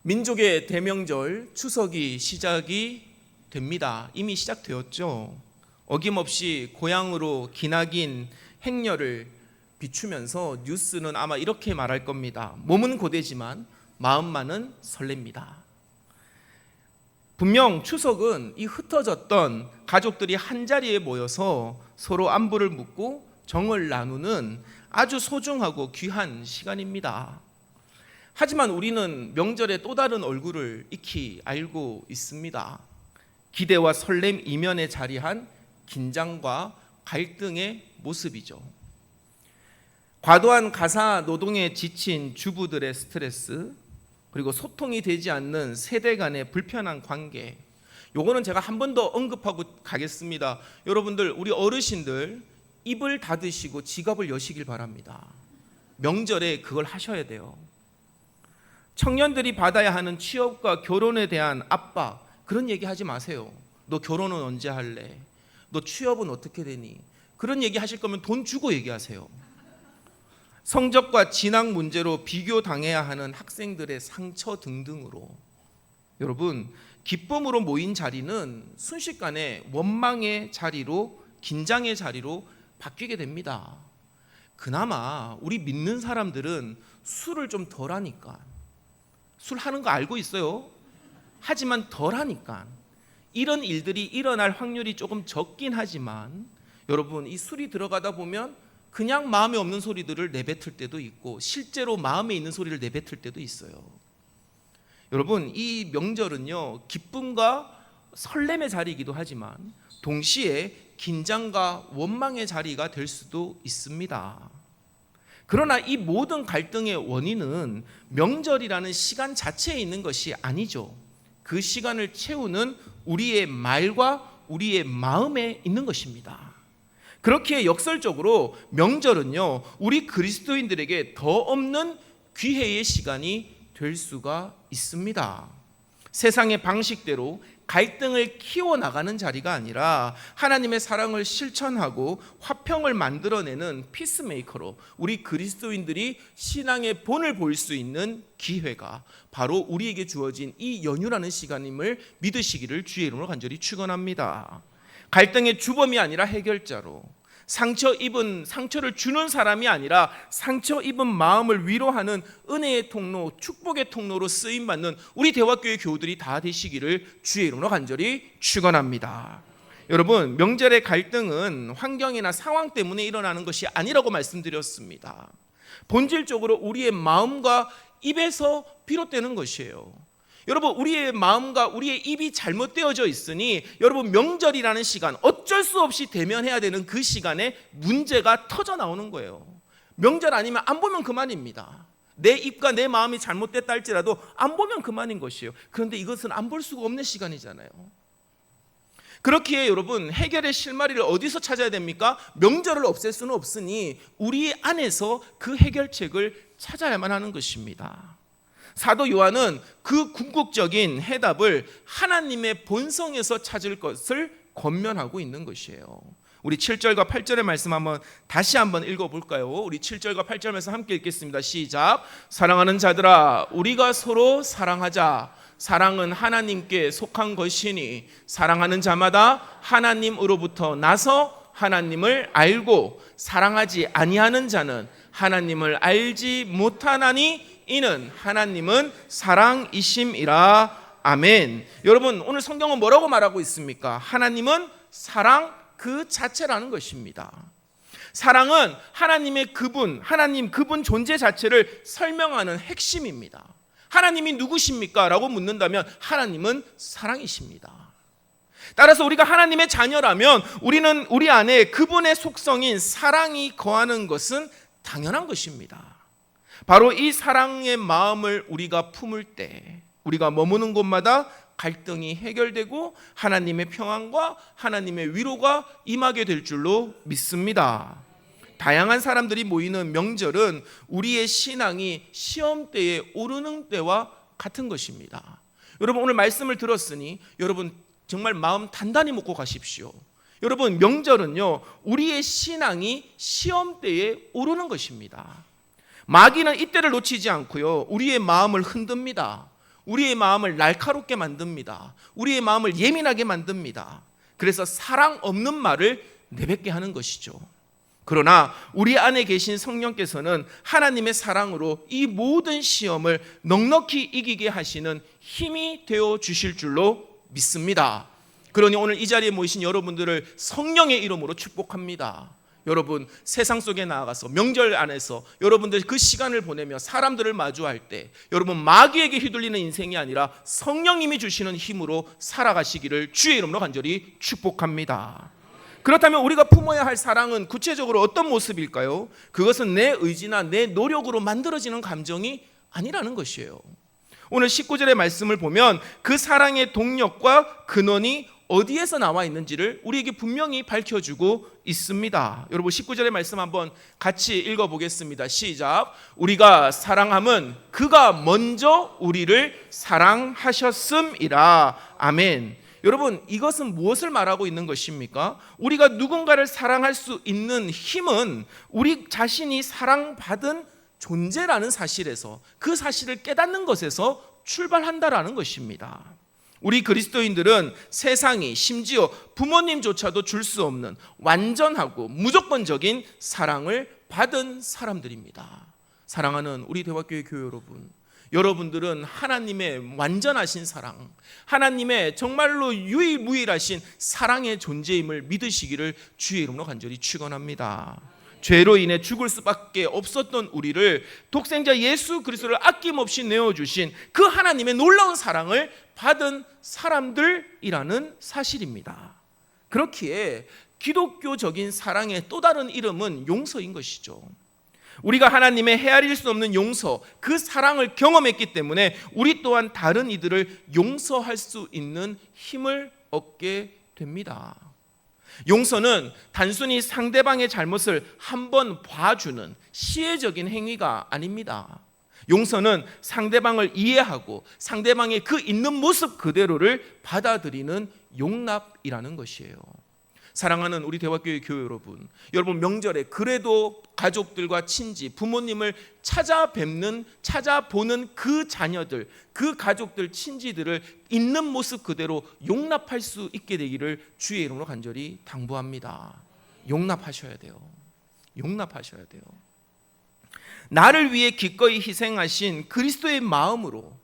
민족의 대명절 추석이 시작이 됩니다. 이미 시작되었죠. 어김없이 고향으로 기나긴 행렬을 비추면서 뉴스는 아마 이렇게 말할 겁니다. 몸은 고되지만 마음만은 설렙니다. 분명 추석은 이 흩어졌던 가족들이 한자리에 모여서 서로 안부를 묻고 정을 나누는 아주 소중하고 귀한 시간입니다. 하지만 우리는 명절의 또 다른 얼굴을 익히 알고 있습니다. 기대와 설렘 이면에 자리한 긴장과 갈등의 모습이죠. 과도한 가사 노동에 지친 주부들의 스트레스, 그리고 소통이 되지 않는 세대 간의 불편한 관계, 요거는 제가 한 번 더 언급하고 가겠습니다. 여러분들, 우리 어르신들 입을 닫으시고 지갑을 여시길 바랍니다. 명절에 그걸 하셔야 돼요. 청년들이 받아야 하는 취업과 결혼에 대한 압박, 그런 얘기 하지 마세요. 너 결혼은 언제 할래? 너 취업은 어떻게 되니? 그런 얘기 하실 거면 돈 주고 얘기하세요. 성적과 진학 문제로 비교당해야 하는 학생들의 상처 등등으로, 여러분, 기쁨으로 모인 자리는 순식간에 원망의 자리로, 긴장의 자리로 바뀌게 됩니다. 그나마 우리 믿는 사람들은 술을 좀 덜 하니까, 술 하는 거 알고 있어요. 하지만 덜 하니까 이런 일들이 일어날 확률이 조금 적긴 하지만, 여러분, 이 술이 들어가다 보면 그냥 마음에 없는 소리들을 내뱉을 때도 있고 실제로 마음에 있는 소리를 내뱉을 때도 있어요. 여러분, 이 명절은요, 기쁨과 설렘의 자리이기도 하지만 동시에 긴장과 원망의 자리가 될 수도 있습니다. 그러나 이 모든 갈등의 원인은 명절이라는 시간 자체에 있는 것이 아니죠. 그 시간을 채우는 우리의 말과 우리의 마음에 있는 것입니다. 그렇게 역설적으로 명절은요, 우리 그리스도인들에게 더 없는 귀회의 시간이 될 수가 있습니다. 세상의 방식대로 갈등을 키워나가는 자리가 아니라 하나님의 사랑을 실천하고 화평을 만들어내는 피스메이커로 우리 그리스도인들이 신앙의 본을 볼 수 있는 기회가 바로 우리에게 주어진 이 연휴라는 시간임을 믿으시기를 주의 이름으로 간절히 축원합니다. 갈등의 주범이 아니라 해결자로, 상처를 주는 사람이 아니라 상처 입은 마음을 위로하는 은혜의 통로, 축복의 통로로 쓰임받는 우리 대화교회 교우들이 다 되시기를 주의 이름으로 간절히 축원합니다. 여러분, 명절의 갈등은 환경이나 상황 때문에 일어나는 것이 아니라고 말씀드렸습니다. 본질적으로 우리의 마음과 입에서 비롯되는 것이에요. 여러분, 우리의 마음과 우리의 입이 잘못되어져 있으니 여러분, 명절이라는 시간, 어쩔 수 없이 대면해야 되는 그 시간에 문제가 터져 나오는 거예요. 명절 아니면 안 보면 그만입니다. 내 입과 내 마음이 잘못됐다 할지라도 안 보면 그만인 것이에요. 그런데 이것은 안 볼 수가 없는 시간이잖아요. 그렇기에 여러분, 해결의 실마리를 어디서 찾아야 됩니까? 명절을 없앨 수는 없으니 우리 안에서 그 해결책을 찾아야만 하는 것입니다. 사도 요한은 그 궁극적인 해답을 하나님의 본성에서 찾을 것을 권면하고 있는 것이에요. 우리 7절과 8절의 말씀 다시 한번 읽어볼까요? 우리 7절과 8절 말씀 함께 읽겠습니다. 시작. 사랑하는 자들아, 우리가 서로 사랑하자. 사랑은 하나님께 속한 것이니 사랑하는 자마다 하나님으로부터 나서 하나님을 알고 사랑하지 아니하는 자는 하나님을 알지 못하나니 이는 하나님은 사랑이심이라. 아멘. 여러분, 오늘 성경은 뭐라고 말하고 있습니까? 하나님은 사랑 그 자체라는 것입니다. 사랑은 하나님의 그분, 하나님 그분 존재 자체를 설명하는 핵심입니다. 하나님이 누구십니까? 라고 묻는다면 하나님은 사랑이십니다. 따라서 우리가 하나님의 자녀라면 우리는 우리 안에 그분의 속성인 사랑이 거하는 것은 당연한 것입니다. 바로 이 사랑의 마음을 우리가 품을 때 우리가 머무는 곳마다 갈등이 해결되고 하나님의 평안과 하나님의 위로가 임하게 될 줄로 믿습니다. 다양한 사람들이 모이는 명절은 우리의 신앙이 시험대에 오르는 때와 같은 것입니다. 여러분, 오늘 말씀을 들었으니 여러분 정말 마음 단단히 먹고 가십시오. 여러분, 명절은요, 우리의 신앙이 시험대에 오르는 것입니다. 마귀는 이때를 놓치지 않고요, 우리의 마음을 흔듭니다. 우리의 마음을 날카롭게 만듭니다. 우리의 마음을 예민하게 만듭니다. 그래서 사랑 없는 말을 내뱉게 하는 것이죠. 그러나 우리 안에 계신 성령께서는 하나님의 사랑으로 이 모든 시험을 넉넉히 이기게 하시는 힘이 되어 주실 줄로 믿습니다. 그러니 오늘 이 자리에 모이신 여러분들을 성령의 이름으로 축복합니다. 여러분, 세상 속에 나아가서 명절 안에서 여러분들 그 시간을 보내며 사람들을 마주할 때 여러분 마귀에게 휘둘리는 인생이 아니라 성령님이 주시는 힘으로 살아가시기를 주의 이름으로 간절히 축복합니다. 그렇다면 우리가 품어야 할 사랑은 구체적으로 어떤 모습일까요? 그것은 내 의지나 내 노력으로 만들어지는 감정이 아니라는 것이에요. 오늘 19절의 말씀을 보면 그 사랑의 동력과 근원이 어디에서 나와 있는지를 우리에게 분명히 밝혀주고 있습니다. 여러분 19절의 말씀 한번 같이 읽어보겠습니다. 시작. 우리가 사랑함은 그가 먼저 우리를 사랑하셨음이라. 아멘. 여러분, 이것은 무엇을 말하고 있는 것입니까? 우리가 누군가를 사랑할 수 있는 힘은 우리 자신이 사랑받은 존재라는 사실에서, 그 사실을 깨닫는 것에서 출발한다라는 것입니다. 우리 그리스도인들은 세상이, 심지어 부모님조차도 줄 수 없는 완전하고 무조건적인 사랑을 받은 사람들입니다. 사랑하는 우리 대화교회 교회 여러분, 여러분들은 하나님의 완전하신 사랑, 하나님의 정말로 유일무이하신 사랑의 존재임을 믿으시기를 주의 이름으로 간절히 축원합니다. 죄로 인해 죽을 수밖에 없었던 우리를 독생자 예수 그리스도를 아낌없이 내어주신 그 하나님의 놀라운 사랑을 받은 사람들이라는 사실입니다. 그렇기에 기독교적인 사랑의 또 다른 이름은 용서인 것이죠. 우리가 하나님의 헤아릴 수 없는 용서, 그 사랑을 경험했기 때문에 우리 또한 다른 이들을 용서할 수 있는 힘을 얻게 됩니다. 용서는 단순히 상대방의 잘못을 한번 봐주는 시혜적인 행위가 아닙니다. 용서는 상대방을 이해하고 상대방의 그 있는 모습 그대로를 받아들이는 용납이라는 것이에요. 사랑하는 우리 대화교회 교회 여러분, 여러분 명절에 그래도 가족들과 친지, 부모님을 찾아보는 그 자녀들, 그 가족들, 친지들을 있는 모습 그대로 용납할 수 있게 되기를 주의 이름으로 간절히 당부합니다. 용납하셔야 돼요. 용납하셔야 돼요. 나를 위해 기꺼이 희생하신 그리스도의 마음으로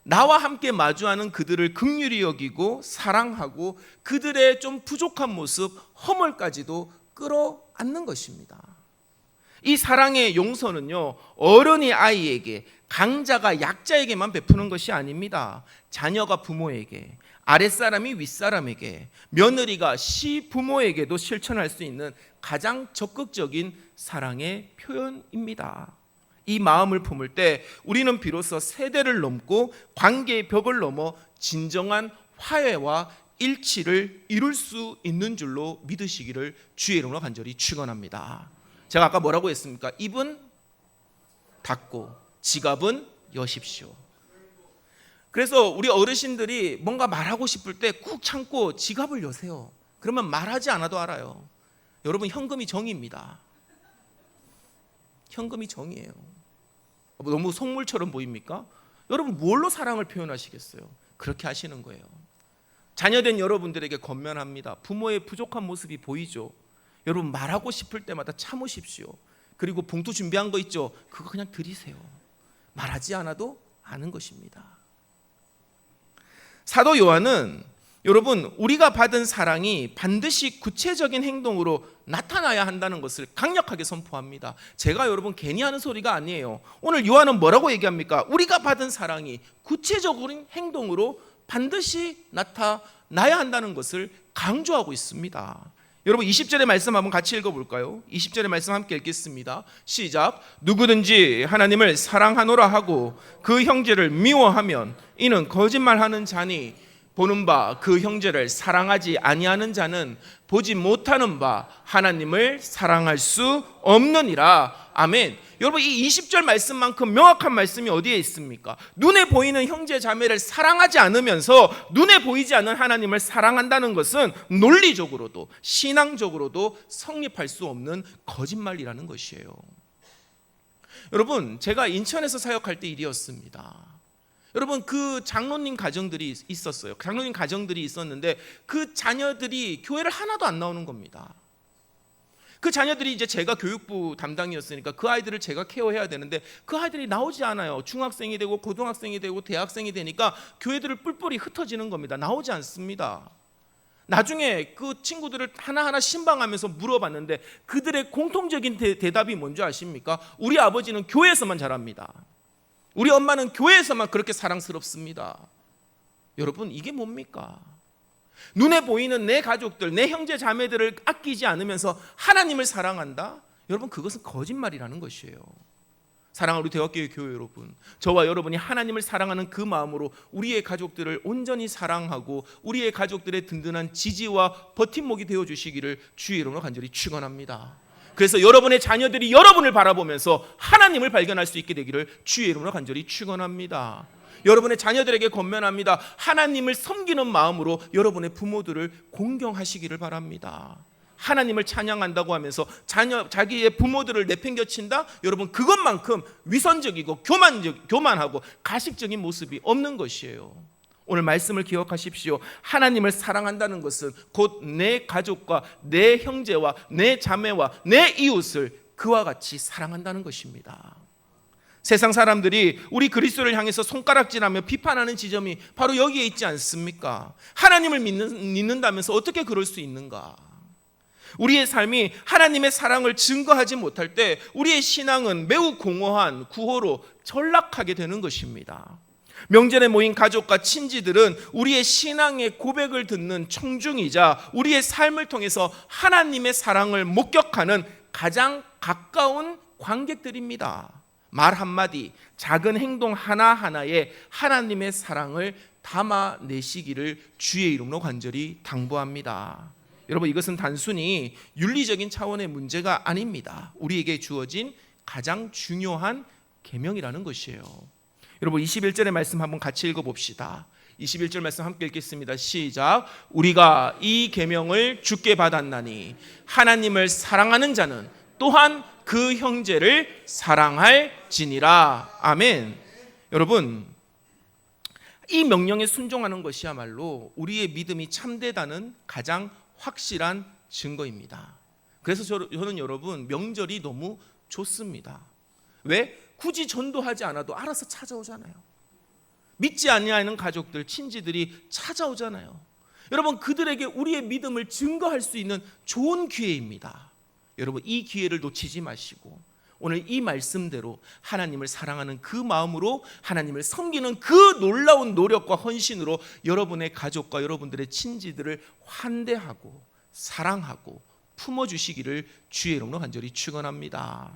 나와 함께 마주하는 그들을 긍휼히 여기고 사랑하고 그들의 좀 부족한 모습, 허물까지도 끌어안는 것입니다. 이 사랑의 용서는요, 어른이 아이에게, 강자가 약자에게만 베푸는 것이 아닙니다. 자녀가 부모에게, 아랫사람이 윗사람에게, 며느리가 시부모에게도 실천할 수 있는 가장 적극적인 사랑의 표현입니다. 이 마음을 품을 때 우리는 비로소 세대를 넘고 관계의 벽을 넘어 진정한 화해와 일치를 이룰 수 있는 줄로 믿으시기를 주의 이름으로 간절히 축원합니다. 제가 아까 뭐라고 했습니까? 입은 닫고 지갑은 여십시오. 그래서 우리 어르신들이 뭔가 말하고 싶을 때 꾹 참고 지갑을 여세요. 그러면 말하지 않아도 알아요. 여러분, 현금이 정의입니다. 현금이 정의예요. 너무 속물처럼 보입니까? 여러분, 뭘로 사랑을 표현하시겠어요? 그렇게 하시는 거예요. 자녀된 여러분들에게 권면합니다. 부모의 부족한 모습이 보이죠? 여러분, 말하고 싶을 때마다 참으십시오. 그리고 봉투 준비한 거 있죠? 그거 그냥 드리세요. 말하지 않아도 아는 것입니다. 사도 요한은 여러분, 우리가 받은 사랑이 반드시 구체적인 행동으로 나타나야 한다는 것을 강력하게 선포합니다. 제가 여러분 괜히 하는 소리가 아니에요. 오늘 요한은 뭐라고 얘기합니까? 우리가 받은 사랑이 구체적인 행동으로 반드시 나타나야 한다는 것을 강조하고 있습니다. 여러분 20절의 말씀 한번 같이 읽어볼까요? 20절의 말씀 함께 읽겠습니다. 시작. 누구든지 하나님을 사랑하노라 하고 그 형제를 미워하면 이는 거짓말하는 자니 보는 바 그 형제를 사랑하지 아니하는 자는 보지 못하는 바 하나님을 사랑할 수 없느니라. 아멘. 여러분, 이 20절 말씀만큼 명확한 말씀이 어디에 있습니까? 눈에 보이는 형제 자매를 사랑하지 않으면서 눈에 보이지 않는 하나님을 사랑한다는 것은 논리적으로도 신앙적으로도 성립할 수 없는 거짓말이라는 것이에요. 여러분, 제가 인천에서 사역할 때 일이었습니다. 여러분, 그 장로님 가정들이 있었어요. 장로님 가정들이 있었는데 그 자녀들이 교회를 하나도 안 나오는 겁니다. 그 자녀들이 이제 제가 교육부 담당이었으니까 그 아이들을 제가 케어해야 되는데 그 아이들이 나오지 않아요. 중학생이 되고 고등학생이 되고 대학생이 되니까 교회들을 뿔뿔이 흩어지는 겁니다. 나오지 않습니다. 나중에 그 친구들을 하나하나 신방하면서 물어봤는데 그들의 공통적인 대답이 뭔지 아십니까? 우리 아버지는 교회에서만 자랍니다. 우리 엄마는 교회에서만 그렇게 사랑스럽습니다. 여러분, 이게 뭡니까? 눈에 보이는 내 가족들, 내 형제 자매들을 아끼지 않으면서 하나님을 사랑한다? 여러분, 그것은 거짓말이라는 것이에요. 사랑하는 우리 대학교의 교회 여러분, 저와 여러분이 하나님을 사랑하는 그 마음으로 우리의 가족들을 온전히 사랑하고 우리의 가족들의 든든한 지지와 버팀목이 되어주시기를 주의 이름으로 간절히 축원합니다. 그래서 여러분의 자녀들이 여러분을 바라보면서 하나님을 발견할 수 있게 되기를 주의 이름으로 간절히 축원합니다. 여러분의 자녀들에게 권면합니다. 하나님을 섬기는 마음으로 여러분의 부모들을 공경하시기를 바랍니다. 하나님을 찬양한다고 하면서 자기의 부모들을 내팽겨친다? 여러분, 그것만큼 위선적이고 교만하고 가식적인 모습이 없는 것이에요. 오늘 말씀을 기억하십시오. 하나님을 사랑한다는 것은 곧 내 가족과 내 형제와 내 자매와 내 이웃을 그와 같이 사랑한다는 것입니다. 세상 사람들이 우리 그리스도를 향해서 손가락질하며 비판하는 지점이 바로 여기에 있지 않습니까? 하나님을 믿는다면서 어떻게 그럴 수 있는가? 우리의 삶이 하나님의 사랑을 증거하지 못할 때 우리의 신앙은 매우 공허한 구호로 전락하게 되는 것입니다. 명절에 모인 가족과 친지들은 우리의 신앙의 고백을 듣는 청중이자 우리의 삶을 통해서 하나님의 사랑을 목격하는 가장 가까운 관객들입니다. 말 한마디, 작은 행동 하나하나에 하나님의 사랑을 담아내시기를 주의 이름으로 간절히 당부합니다. 여러분, 이것은 단순히 윤리적인 차원의 문제가 아닙니다. 우리에게 주어진 가장 중요한 계명이라는 것이에요. 여러분, 21절의 말씀 한번 같이 읽어봅시다. 21절 말씀 함께 읽겠습니다. 시작. 우리가 이 계명을 주께 받았나니 하나님을 사랑하는 자는 또한 그 형제를 사랑할지니라. 아멘. 여러분, 이 명령에 순종하는 것이야말로 우리의 믿음이 참되다는 가장 확실한 증거입니다. 그래서 저는 여러분, 명절이 너무 좋습니다. 왜? 굳이 전도하지 않아도 알아서 찾아오잖아요. 믿지 아니하는 가족들, 친지들이 찾아오잖아요. 여러분, 그들에게 우리의 믿음을 증거할 수 있는 좋은 기회입니다. 여러분, 이 기회를 놓치지 마시고 오늘 이 말씀대로 하나님을 사랑하는 그 마음으로 하나님을 섬기는 그 놀라운 노력과 헌신으로 여러분의 가족과 여러분들의 친지들을 환대하고 사랑하고 품어주시기를 주의 이름으로 간절히 축원합니다.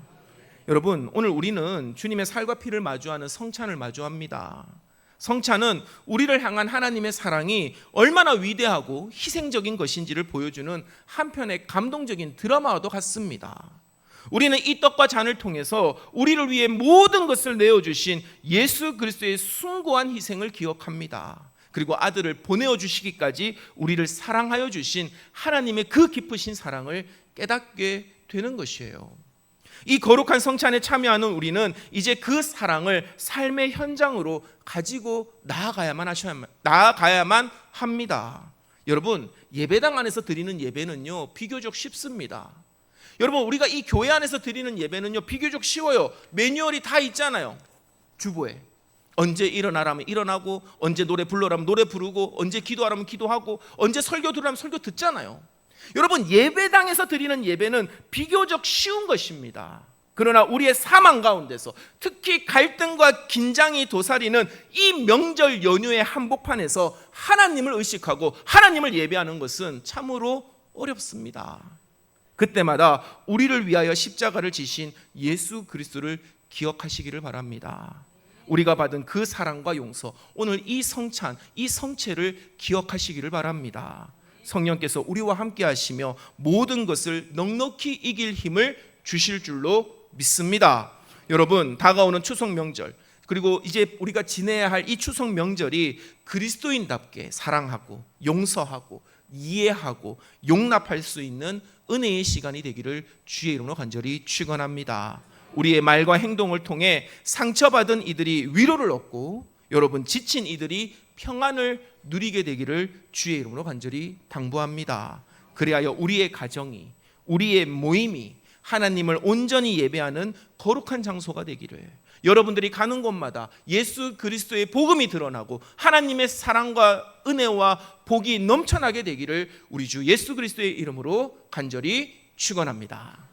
여러분, 오늘 우리는 주님의 살과 피를 마주하는 성찬을 마주합니다. 성찬은 우리를 향한 하나님의 사랑이 얼마나 위대하고 희생적인 것인지를 보여주는 한편의 감동적인 드라마와도 같습니다. 우리는 이 떡과 잔을 통해서 우리를 위해 모든 것을 내어주신 예수 그리스도의 숭고한 희생을 기억합니다. 그리고 아들을 보내어 주시기까지 우리를 사랑하여 주신 하나님의 그 깊으신 사랑을 깨닫게 되는 것이에요. 이 거룩한 성찬에 참여하는 우리는 이제 그 사랑을 삶의 현장으로 가지고 나아가야만 합니다. 여러분, 예배당 안에서 드리는 예배는요, 비교적 쉽습니다. 여러분, 우리가 이 교회 안에서 드리는 예배는요, 비교적 쉬워요. 매뉴얼이 다 있잖아요. 주보에 언제 일어나라면 일어나고, 언제 노래 불러라면 노래 부르고, 언제 기도하라면 기도하고, 언제 설교 들으라면 설교 듣잖아요. 여러분, 예배당에서 드리는 예배는 비교적 쉬운 것입니다. 그러나 우리의 삶 가운데서 특히 갈등과 긴장이 도사리는 이 명절 연휴의 한복판에서 하나님을 의식하고 하나님을 예배하는 것은 참으로 어렵습니다. 그때마다 우리를 위하여 십자가를 지신 예수 그리스도를 기억하시기를 바랍니다. 우리가 받은 그 사랑과 용서, 오늘 이 성찬, 이 성체를 기억하시기를 바랍니다. 성령께서 우리와 함께 하시며 모든 것을 넉넉히 이길 힘을 주실 줄로 믿습니다. 여러분, 다가오는 추석 명절, 그리고 이제 우리가 지내야 할 이 추석 명절이 그리스도인답게 사랑하고 용서하고 이해하고 용납할 수 있는 은혜의 시간이 되기를 주의 이름으로 간절히 축원합니다. 우리의 말과 행동을 통해 상처받은 이들이 위로를 얻고 여러분 지친 이들이 평안을 누리게 되기를 주의 이름으로 간절히 당부합니다. 그래야 우리의 가정이, 우리의 모임이 하나님을 온전히 예배하는 거룩한 장소가 되기를, 여러분들이 가는 곳마다 예수 그리스도의 복음이 드러나고 하나님의 사랑과 은혜와 복이 넘쳐나게 되기를 우리 주 예수 그리스도의 이름으로 간절히 축원합니다.